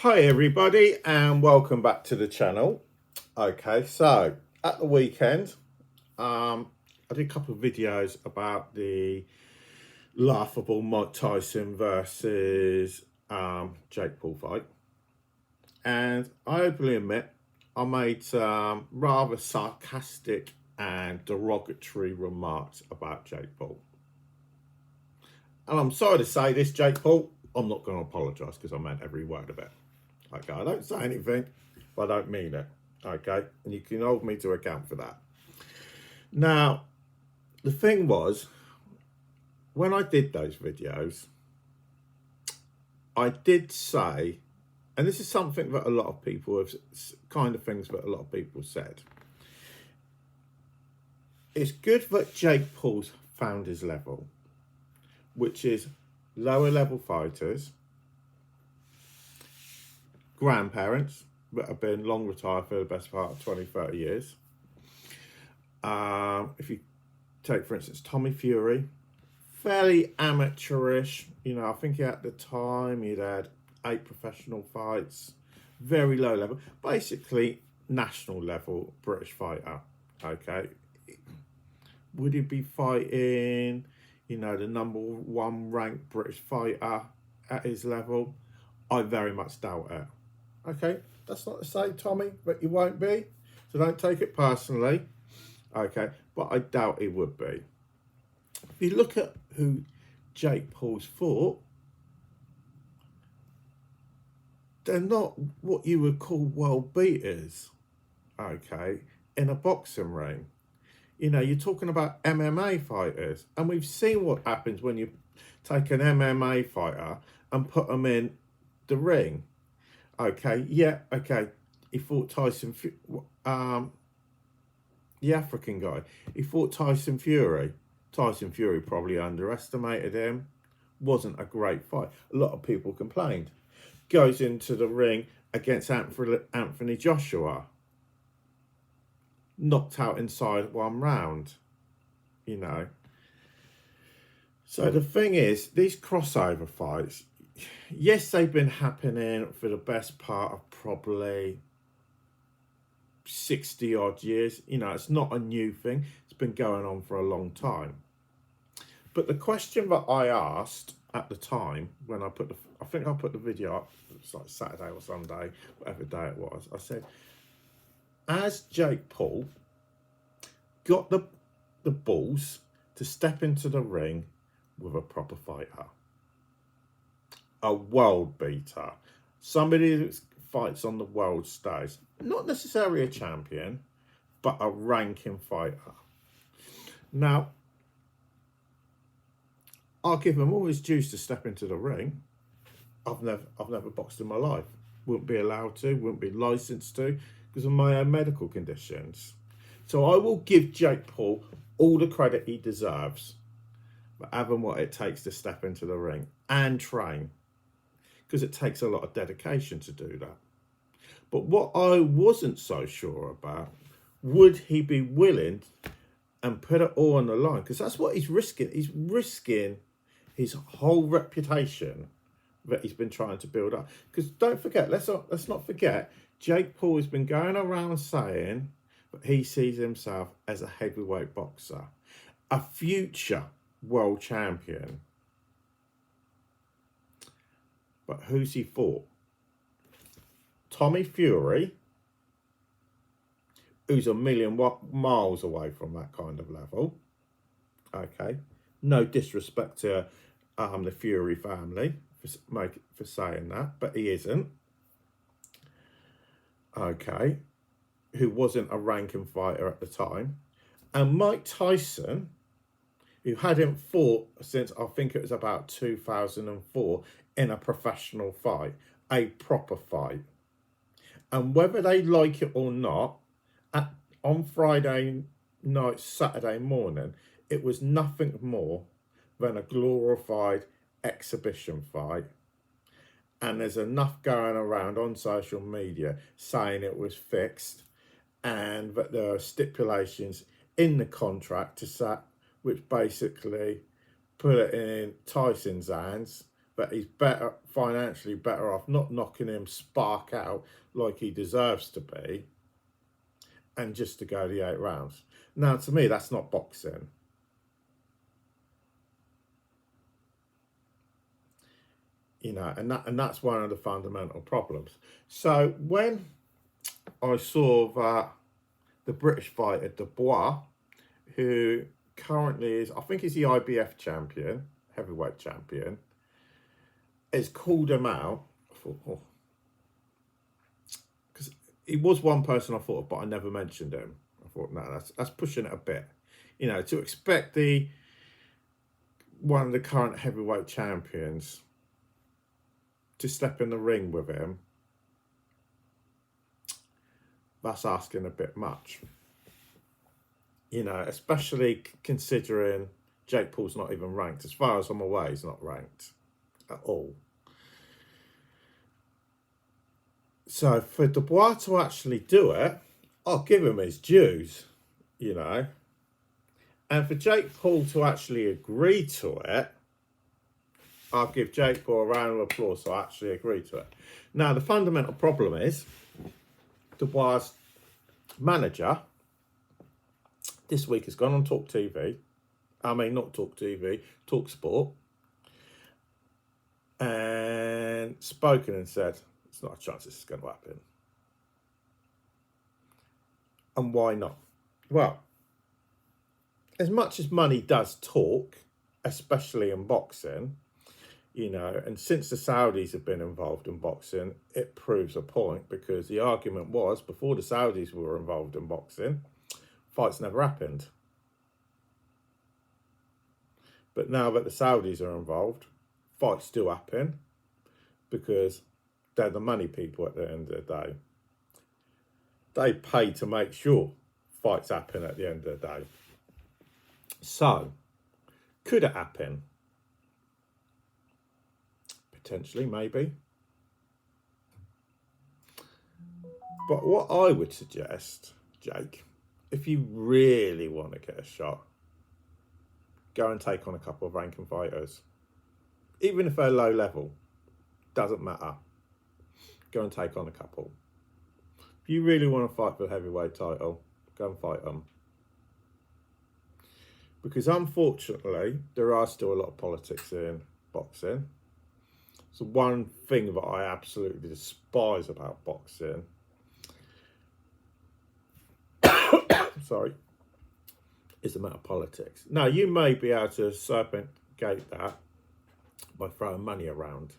Hi everybody and welcome back to the channel. Okay, so at the weekend I did a couple of videos about the laughable Mike Tyson versus Jake Paul fight, and I openly admit I made some rather sarcastic and derogatory remarks about Jake Paul. And I'm sorry to say this, Jake Paul, I'm not going to apologise because I meant every word of it. Okay, I don't say anything if I don't mean it. Okay, and you can hold me to account for that. Now, the thing was, when I did those videos, I did say, and this is something that a lot of people have, kind of things that a lot of people said. It's good that Jake Paul's found his level, which is lower level fighters, grandparents that have been long retired for the best part of 20, 30 years. If you take, for instance, Tommy Fury, fairly amateurish. You know, I think at the time he'd had 8 professional fights, very low level, basically national level British fighter. Okay, would he be fighting, you know, the #1 ranked British fighter at his level? I very much doubt it. Okay, that's not to say, Tommy, that you won't be, so don't take it personally. Okay, but I doubt he would be. If you look at who Jake Paul's fought, they're not what you would call world beaters, okay, in a boxing ring. You know, you're talking about MMA fighters, and we've seen what happens when you take an MMA fighter and put them in the ring. Okay, yeah, okay. He fought Tyson, the African guy. He fought Tyson Fury. Tyson Fury probably underestimated him. Wasn't a great fight. A lot of people complained. Goes into the ring against Anthony Joshua. Knocked out inside 1 round. You know. So the thing is, these crossover fights, yes, they've been happening for the best part of probably 60 odd years. You know, it's not a new thing. It's been going on for a long time. But the question that I asked at the time when I think I put the video up, it's like Saturday or Sunday, whatever day it was, I said, has Jake Paul got the balls to step into the ring with a proper fighter? A world beater, somebody that fights on the world stage, not necessarily a champion, but a ranking fighter. Now, I'll give him all his dues to step into the ring. I've never boxed in my life. Wouldn't be allowed to, wouldn't be licensed to, because of my own medical conditions. So I will give Jake Paul all the credit he deserves for having what it takes to step into the ring and train, because it takes a lot of dedication to do that. But what I wasn't so sure about, would he be willing and put it all on the line? Because that's what he's risking. He's risking his whole reputation that he's been trying to build up. Because don't forget, let's not forget, Jake Paul has been going around saying that he sees himself as a heavyweight boxer, a future world champion. But who's he fought? Tommy Fury, who's a million miles away from that kind of level. Okay, no disrespect to the Fury family for saying that, but he isn't. Okay, who wasn't a ranking fighter at the time. And Mike Tyson, who hadn't fought since I think it was about 2004 in a professional fight, a proper fight. And whether they like it or not, on Friday night, Saturday morning, it was nothing more than a glorified exhibition fight. And there's enough going around on social media saying it was fixed and that there are stipulations in the contract to set, which basically put it in Tyson's hands but he's better financially better off not knocking him spark out like he deserves to be, and just to go the 8 rounds. Now, to me, that's not boxing. You know, and that's one of the fundamental problems. So when I saw that the British fighter Dubois, who currently is, I think he's the IBF champion, heavyweight champion, has called him out. I thought, oh, because he was one person I thought of, but I never mentioned him. I thought, no, that's pushing it a bit. You know, to expect one of the current heavyweight champions to step in the ring with him, that's asking a bit much. You know, especially considering Jake Paul's not even ranked. As far as I'm aware, he's not ranked at all. So for Dubois to actually do it, I'll give him his dues, you know. And for Jake Paul to actually agree to it, I'll give Jake Paul a round of applause to actually agree to it. Now, the fundamental problem is Dubois' manager this week has gone on Talk TV. I mean, not Talk TV, Talk Sport. And spoken and said, it's not a chance this is going to happen. And why not? Well, as much as money does talk, especially in boxing, you know, and since the Saudis have been involved in boxing, it proves a point, because the argument was, before the Saudis were involved in boxing, fights never happened. But now that the Saudis are involved, fights do happen, because they're the money people at the end of the day. They pay to make sure fights happen at the end of the day. So, could it happen? Potentially, maybe. But what I would suggest, Jake, if you really want to get a shot, go and take on a couple of ranking fighters. Even if they're low level, doesn't matter. Go and take on a couple. If you really want to fight for the heavyweight title, go and fight them. Because unfortunately, there are still a lot of politics in boxing. So one thing that I absolutely despise about boxing, sorry, is the amount of politics. Now, you may be able to circumvent that by throwing money around.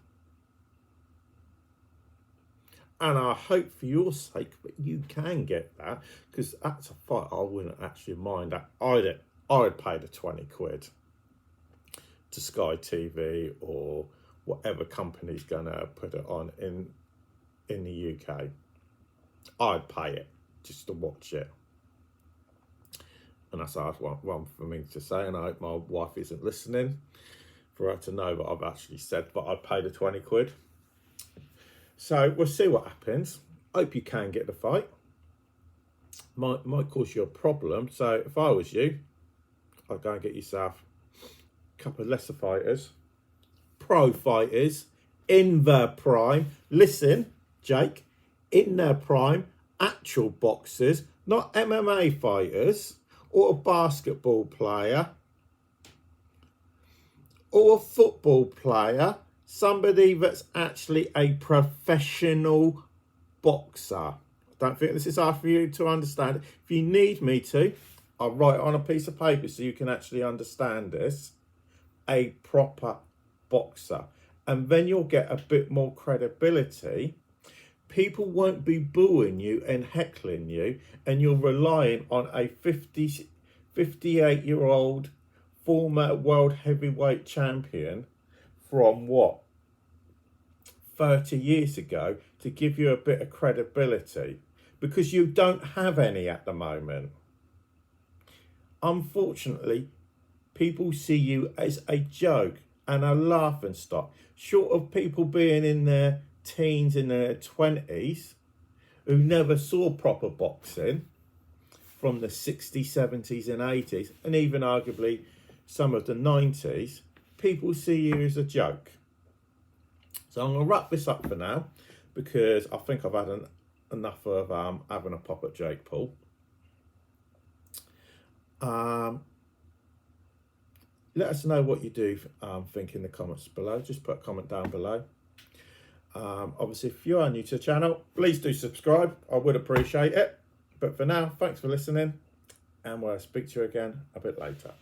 And I hope for your sake that you can get that, because that's a fight I wouldn't actually mind. I'd pay the 20 quid to Sky TV or whatever company's going to put it on in the UK. I'd pay it just to watch it. And that's one for me to say, and I hope my wife isn't listening, for her to know that I've actually said that I'd pay the 20 quid. So we'll see what happens. Hope you can get the fight. Might cause you a problem. So if I was you, I'd go and get yourself a couple of lesser fighters, pro fighters, in their prime. Listen, Jake, in their prime, actual boxers, not MMA fighters, or a basketball player, or a football player, somebody that's actually a professional boxer. I don't think this is hard for you to understand. If you need me to, I'll write it on a piece of paper so you can actually understand this. A proper boxer. And then you'll get a bit more credibility. People won't be booing you and heckling you, and you're relying on a 58-year-old former world heavyweight champion from 30 years ago to give you a bit of credibility, because you don't have any at the moment. Unfortunately, people see you as a joke and a laughing stock, short of people being in their teens, in their 20s, who never saw proper boxing from the 60s, 70s and 80s, and even arguably some of the 90s. People see you as a joke. So I'm going to wrap this up for now, because I think I've had enough of having a pop at Jake Paul. Let us know what you do think in the comments below. Just put a comment down below. Obviously, if you are new to the channel, please do subscribe. I would appreciate it. But for now, thanks for listening, and we'll speak to you again a bit later.